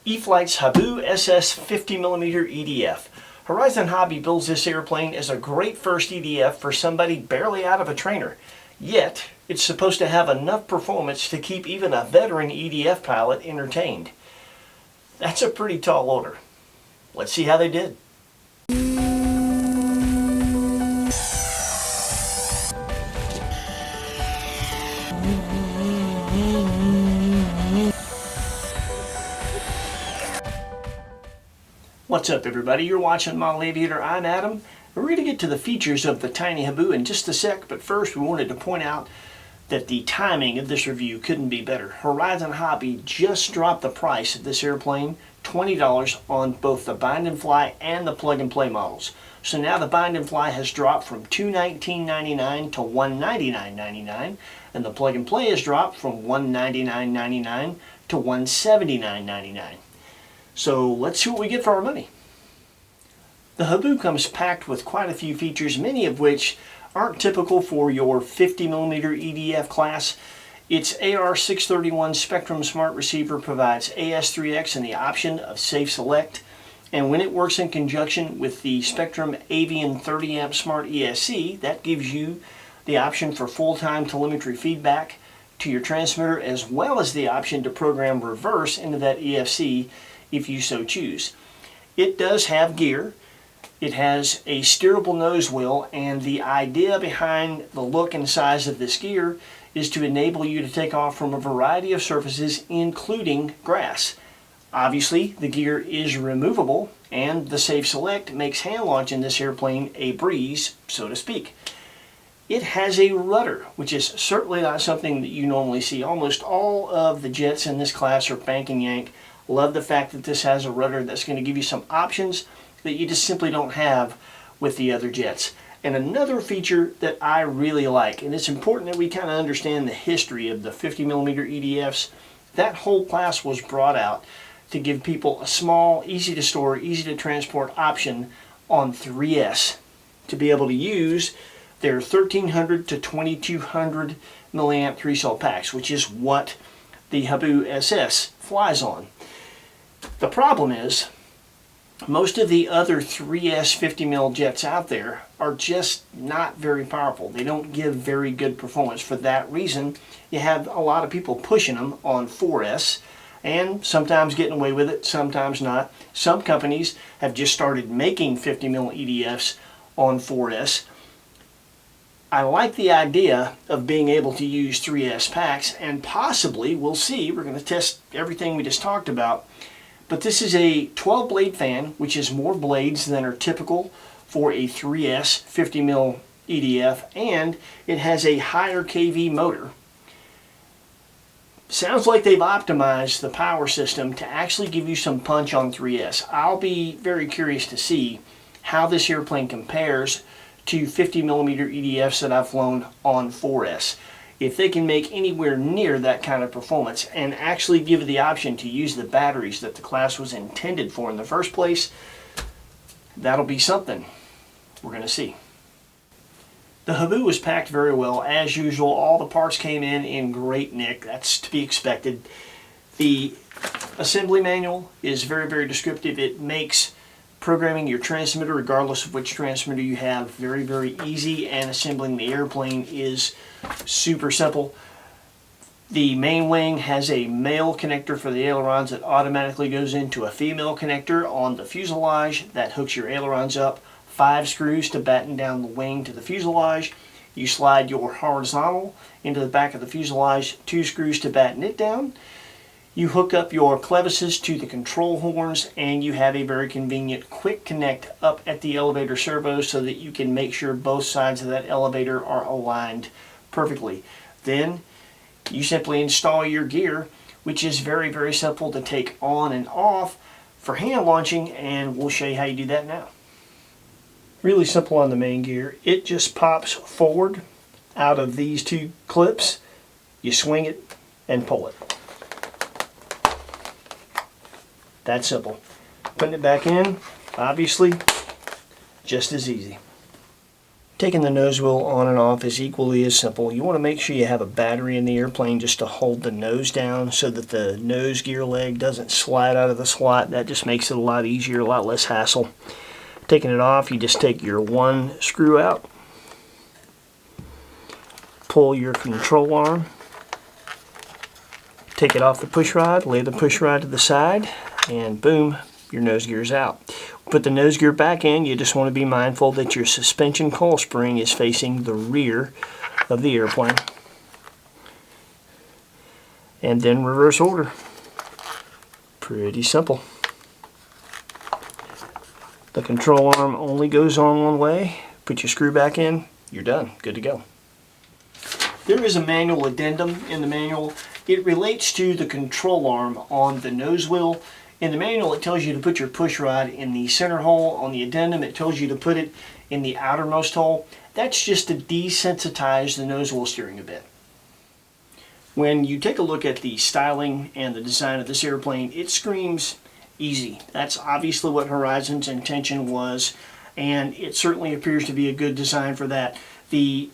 E-flite's Habu SS 50mm EDF. Horizon Hobby builds this airplane as a great first EDF for somebody barely out of a trainer. Yet, it's supposed to have enough performance to keep even a veteran EDF pilot entertained. That's a pretty tall order. Let's see how they did. What's up everybody, you're watching Model Aviator, I'm Adam. We're going to get to the features of the tiny Habu in just a sec, but first we wanted to point out that the timing of this review couldn't be better. Horizon Hobby just dropped the price of this airplane, $20 on both the bind and fly and the plug and play models. So now the bind and fly has dropped from $219.99 to $199.99, and the plug and play has dropped from $199.99 to $179.99. So let's see what we get for our money. The Habu comes packed with quite a few features, many of which aren't typical for your 50mm EDF class. Its AR631 Spectrum Smart Receiver provides AS3X and the option of Safe Select, and when it works in conjunction with the Spectrum Avian 30A Smart ESC, that gives you the option for full-time telemetry feedback to your transmitter, as well as the option to program reverse into that EFC if you so choose. It does have gear. It has a steerable nose wheel, and the idea behind the look and size of this gear is to enable you to take off from a variety of surfaces, including grass. Obviously, the gear is removable, and the Safe Select makes hand launching this airplane a breeze, so to speak. It has a rudder, which is certainly not something that you normally see. Almost all of the jets in this class are bank and yank. Love the fact that this has a rudder that's going to give you some options that you just simply don't have with the other jets. And another feature that I really like, and it's important that we kind of understand the history of the 50mm EDFs, that whole class was brought out to give people a small, easy to store, easy to transport option on 3S to be able to use their 1300 to 2200 milliamp 3-cell packs, which is what the Habu SS flies on. The problem is, most of the other 3S 50mm jets out there are just not very powerful. They don't give very good performance. For that reason, you have a lot of people pushing them on 4S, and sometimes getting away with it, sometimes not. Some companies have just started making 50mm EDFs on 4S. I like the idea of being able to use 3S packs, and possibly, we'll see, we're going to test everything we just talked about. But this is a 12 blade fan, which is more blades than are typical for a 3S 50mm EDF, and it has a higher kV motor. Sounds like they've optimized the power system to actually give you some punch on 3S. I'll be very curious to see how this airplane compares to 50mm EDFs that I've flown on 4S. If they can make anywhere near that kind of performance and actually give you the option to use the batteries that the class was intended for in the first place, that'll be something we're going to see. The Habu was packed very well. As usual, all the parts came in great nick. That's to be expected. The assembly manual is very, very descriptive. It makes programming your transmitter, regardless of which transmitter you have, very, very easy, and assembling the airplane is super simple. The main wing has a male connector for the ailerons that automatically goes into a female connector on the fuselage that hooks your ailerons up. 5 screws to batten down the wing to the fuselage. You slide your horizontal into the back of the fuselage, 2 screws to batten it down. You hook up your clevises to the control horns, and you have a very convenient quick connect up at the elevator servos so that you can make sure both sides of that elevator are aligned perfectly. Then you simply install your gear, which is very, very simple to take on and off for hand launching, and we'll show you how you do that now. Really simple on the main gear. It just pops forward out of these 2 clips. You swing it and pull it. That simple. Putting it back in, obviously, just as easy. Taking the nose wheel on and off is equally as simple. You want to make sure you have a battery in the airplane just to hold the nose down so that the nose gear leg doesn't slide out of the slot. That just makes it a lot easier, a lot less hassle. Taking it off, you just take your one screw out, pull your control arm, take it off the push rod, lay the push rod to the side, and boom, your nose gear is out. Put the nose gear back in. You just want to be mindful that your suspension coil spring is facing the rear of the airplane. And then reverse order. Pretty simple. The control arm only goes on one way. Put your screw back in, you're done. Good to go. There is a manual addendum in the manual. It relates to the control arm on the nose wheel. In the manual, it tells you to put your push rod in the center hole. On the addendum, it tells you to put it in the outermost hole. That's just to desensitize the nose wheel steering a bit. When you take a look at the styling and the design of this airplane, it screams easy. That's obviously what Horizon's intention was, and it certainly appears to be a good design for that. The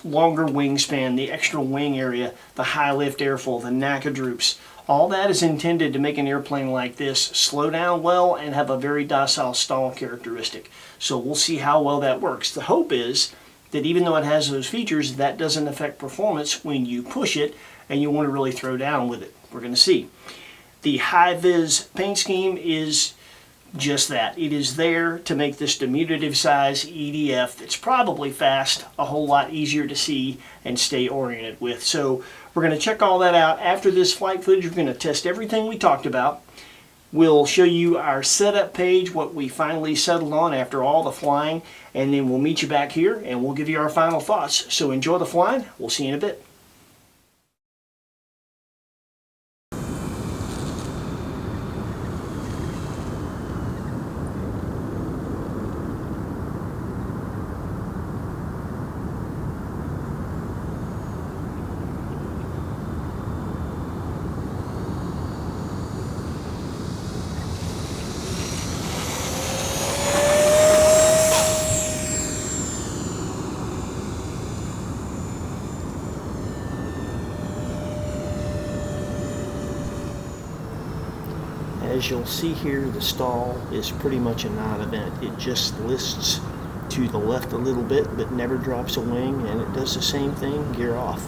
longer wingspan, the extra wing area, the high lift airfoil, the NACA droops, all that is intended to make an airplane like this slow down well and have a very docile stall characteristic. So we'll see how well that works. The hope is that even though it has those features, that doesn't affect performance when you push it and you want to really throw down with it. We're going to see. The high-vis paint scheme is just that. It is there to make this diminutive size EDF that's probably fast a whole lot easier to see and stay oriented with. So we're going to check all that out. After this flight footage, we're going to test everything we talked about. We'll show you our setup page, what we finally settled on after all the flying, and then we'll meet you back here and we'll give you our final thoughts. So enjoy the flying. We'll see you in a bit. As you'll see here, the stall is pretty much a non-event. It just lists to the left a little bit, but never drops a wing, and it does the same thing, gear off.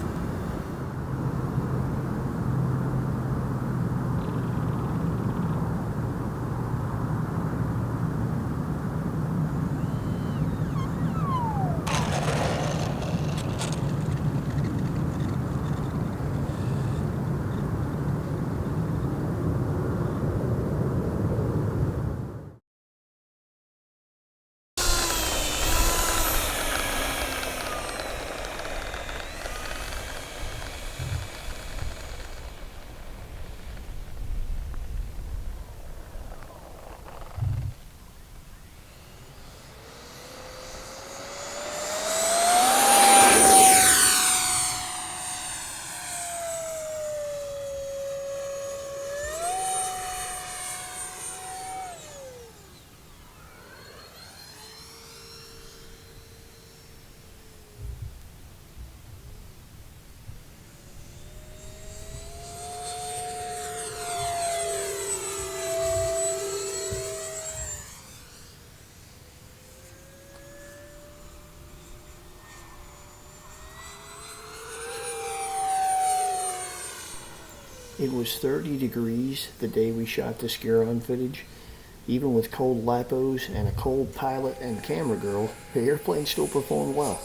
It was 30 degrees the day we shot this gear-on footage. Even with cold lipos and a cold pilot and camera girl, the airplane still performed well.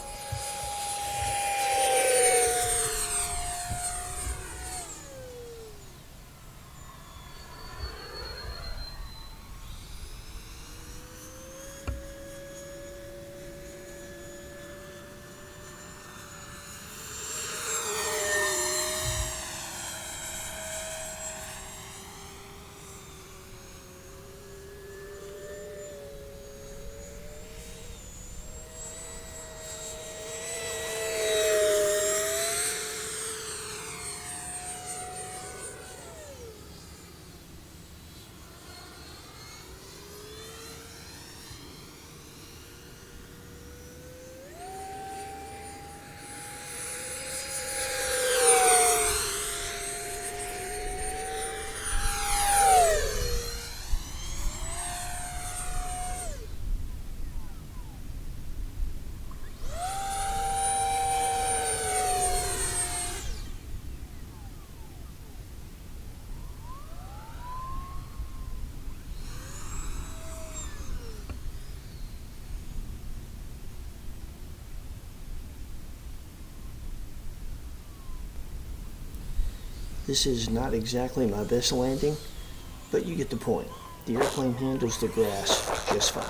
This is not exactly my best landing, but you get the point. The airplane handles the grass just fine.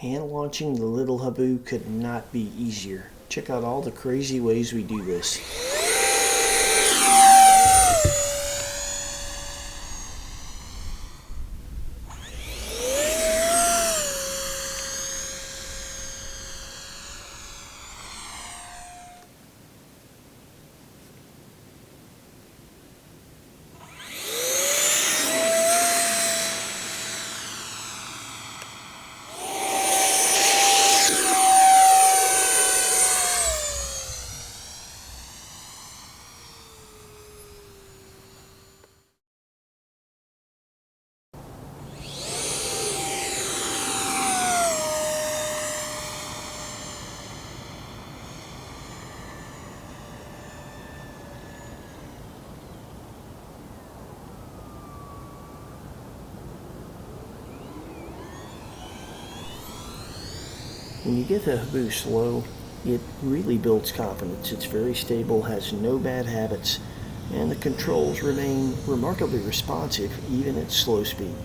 Hand launching the little Habu could not be easier. Check out all the crazy ways we do this. When you get the Habu slow, it really builds confidence. It's very stable, has no bad habits, and the controls remain remarkably responsive even at slow speed.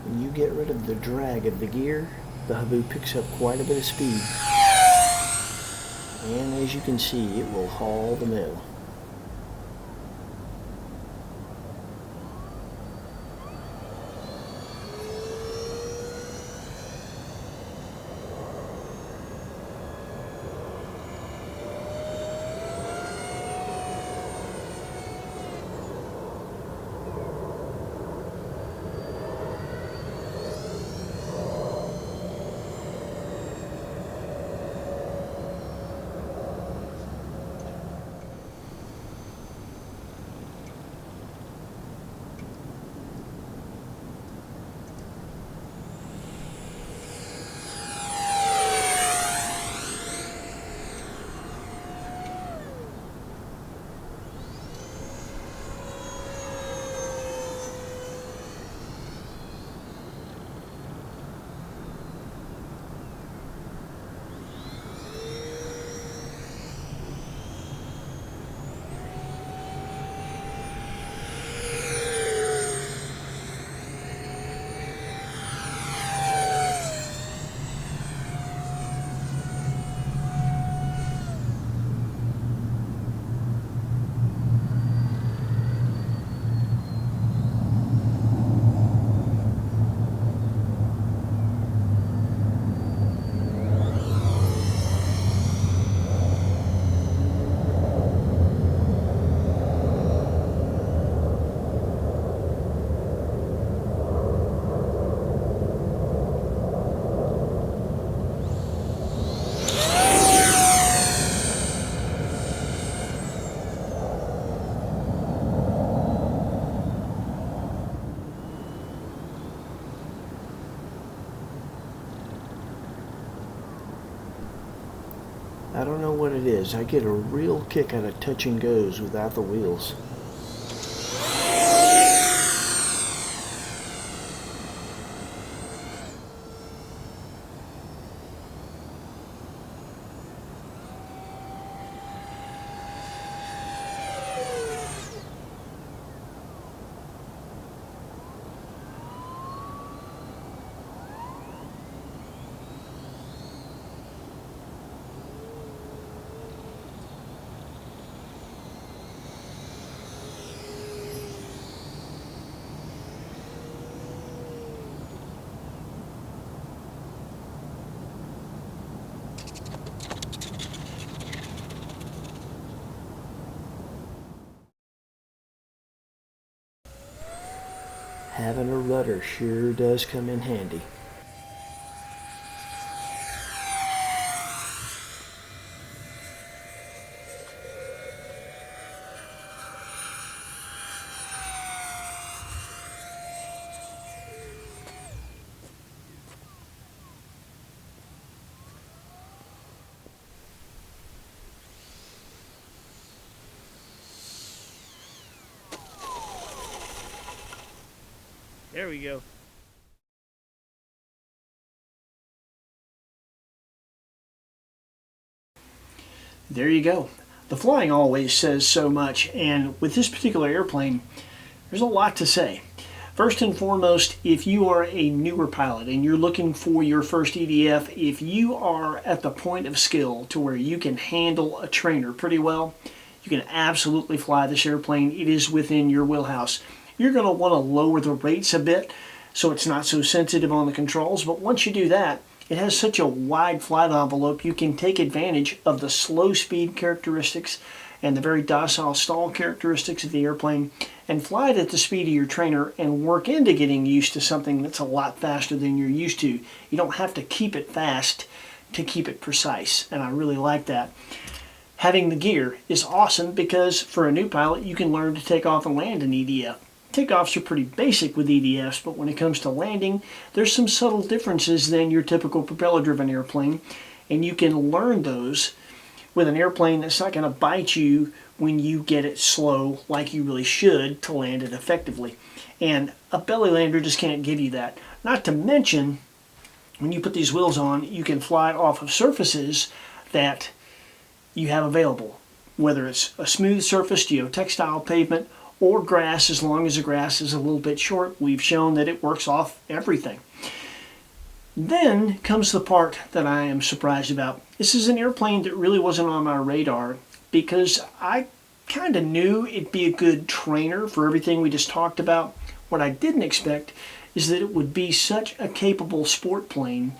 When you get rid of the drag of the gear, the Habu picks up quite a bit of speed. And as you can see, it will haul the mill. I don't know what it is. I get a real kick out of touch and goes without the wheels. Having a rudder sure does come in handy. There we go. There you go. The flying always says so much, and with this particular airplane, there's a lot to say. First and foremost, if you are a newer pilot and you're looking for your first EDF, if you are at the point of skill to where you can handle a trainer pretty well, you can absolutely fly this airplane. It is within your wheelhouse. You're going to want to lower the rates a bit so it's not so sensitive on the controls, but once you do that, it has such a wide flight envelope, you can take advantage of the slow speed characteristics and the very docile stall characteristics of the airplane and fly it at the speed of your trainer and work into getting used to something that's a lot faster than you're used to. You don't have to keep it fast to keep it precise, and I really like that. Having the gear is awesome because for a new pilot, you can learn to take off and land an EDF. Takeoffs are pretty basic with EDFs, but when it comes to landing, there's some subtle differences than your typical propeller-driven airplane, and you can learn those with an airplane that's not going to bite you when you get it slow like you really should to land it effectively. And a belly lander just can't give you that. Not to mention, when you put these wheels on, you can fly off of surfaces that you have available, whether it's a smooth surface, geotextile pavement, or grass, as long as the grass is a little bit short. We've shown that it works off everything. Then comes the part that I am surprised about. This is an airplane that really wasn't on my radar because I kind of knew it'd be a good trainer for everything we just talked about. What I didn't expect is that it would be such a capable sport plane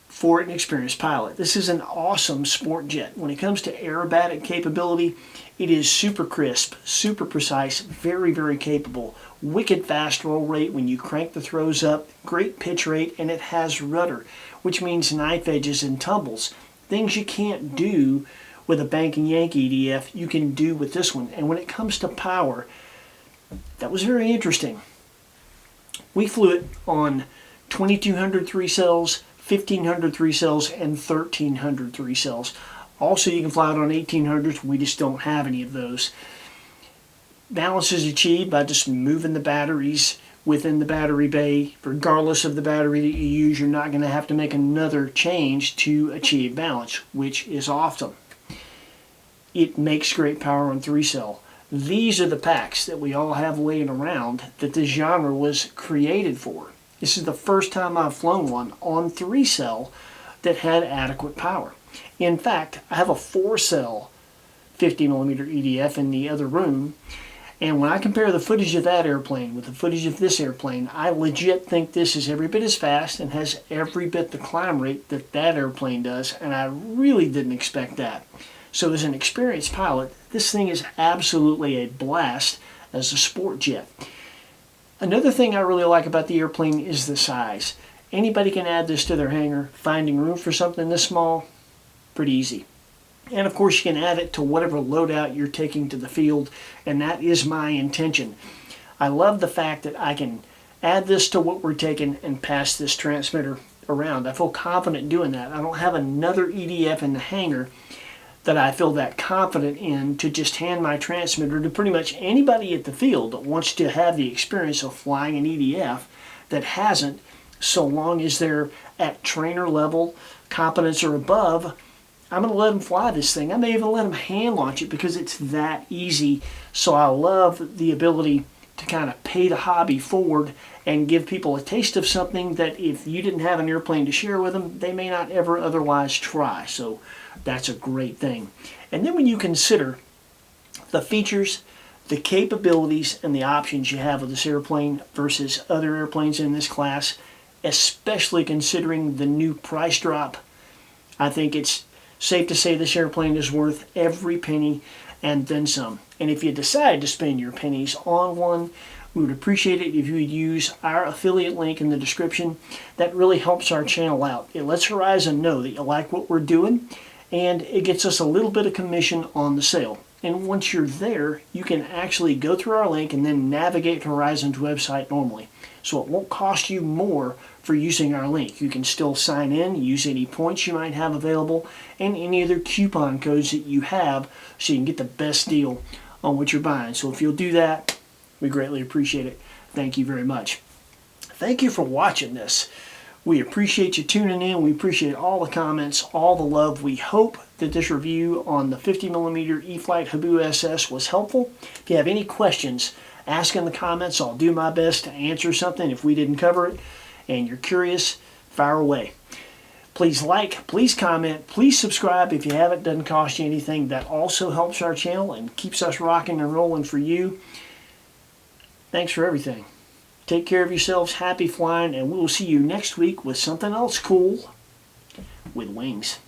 for an experienced pilot. This is an awesome sport jet. When it comes to aerobatic capability, it is super crisp, super precise, very, very capable. Wicked fast roll rate when you crank the throws up, great pitch rate, and it has rudder, which means knife edges and tumbles. Things you can't do with a banking Yankee EDF, you can do with this one. And when it comes to power, that was very interesting. We flew it on 2200 3-cells, 1500 3-cells, and 1300 3-cells. Also, you can fly it on 1800s. We just don't have any of those. Balance is achieved by just moving the batteries within the battery bay. Regardless of the battery that you use, you're not going to have to make another change to achieve balance, which is awesome. It makes great power on 3-cell. These are the packs that we all have laying around that this genre was created for. This is the first time I've flown one on 3-cell that had adequate power. In fact, I have a 4-cell 50mm EDF in the other room, and when I compare the footage of that airplane with the footage of this airplane, I legit think this is every bit as fast and has every bit the climb rate that that airplane does, and I really didn't expect that. So as an experienced pilot, this thing is absolutely a blast as a sport jet. Another thing I really like about the airplane is the size. Anybody can add this to their hangar. Finding room for something this small, pretty easy. And of course you can add it to whatever loadout you're taking to the field, and that is my intention. I love the fact that I can add this to what we're taking and pass this transmitter around. I feel confident doing that. I don't have another EDF in the hangar that I feel that confident in to just hand my transmitter to pretty much anybody at the field that wants to have the experience of flying an EDF that hasn't, so long as they're at trainer level, competence or above. I'm going to let them fly this thing. I may even let them hand launch it because it's that easy. So I love the ability to kind of pay the hobby forward and give people a taste of something that if you didn't have an airplane to share with them, they may not ever otherwise try. So that's a great thing. And then when you consider the features, the capabilities, and the options you have with this airplane versus other airplanes in this class, especially considering the new price drop, I think it's safe to say this airplane is worth every penny and then some. And if you decide to spend your pennies on one, we would appreciate it if you would use our affiliate link in the description. That really helps our channel out. It lets Horizon know that you like what we're doing, and it gets us a little bit of commission on the sale. And once you're there, you can actually go through our link and then navigate to Horizon's website normally. So it won't cost you more for using our link. You can still sign in, use any points you might have available, and any other coupon codes that you have so you can get the best deal on what you're buying. So if you'll do that, we greatly appreciate it. Thank you very much. Thank you for watching this. We appreciate you tuning in. We appreciate all the comments, all the love. We hope that this review on the 50mm E-flite Habu SS was helpful. If you have any questions, ask in the comments. I'll do my best to answer something if we didn't cover it. And you're curious, fire away. Please like, please comment, please subscribe if you haven't. It doesn't cost you anything. That also helps our channel and keeps us rocking and rolling for you. Thanks for everything. Take care of yourselves, happy flying, and we will see you next week with something else cool with wings.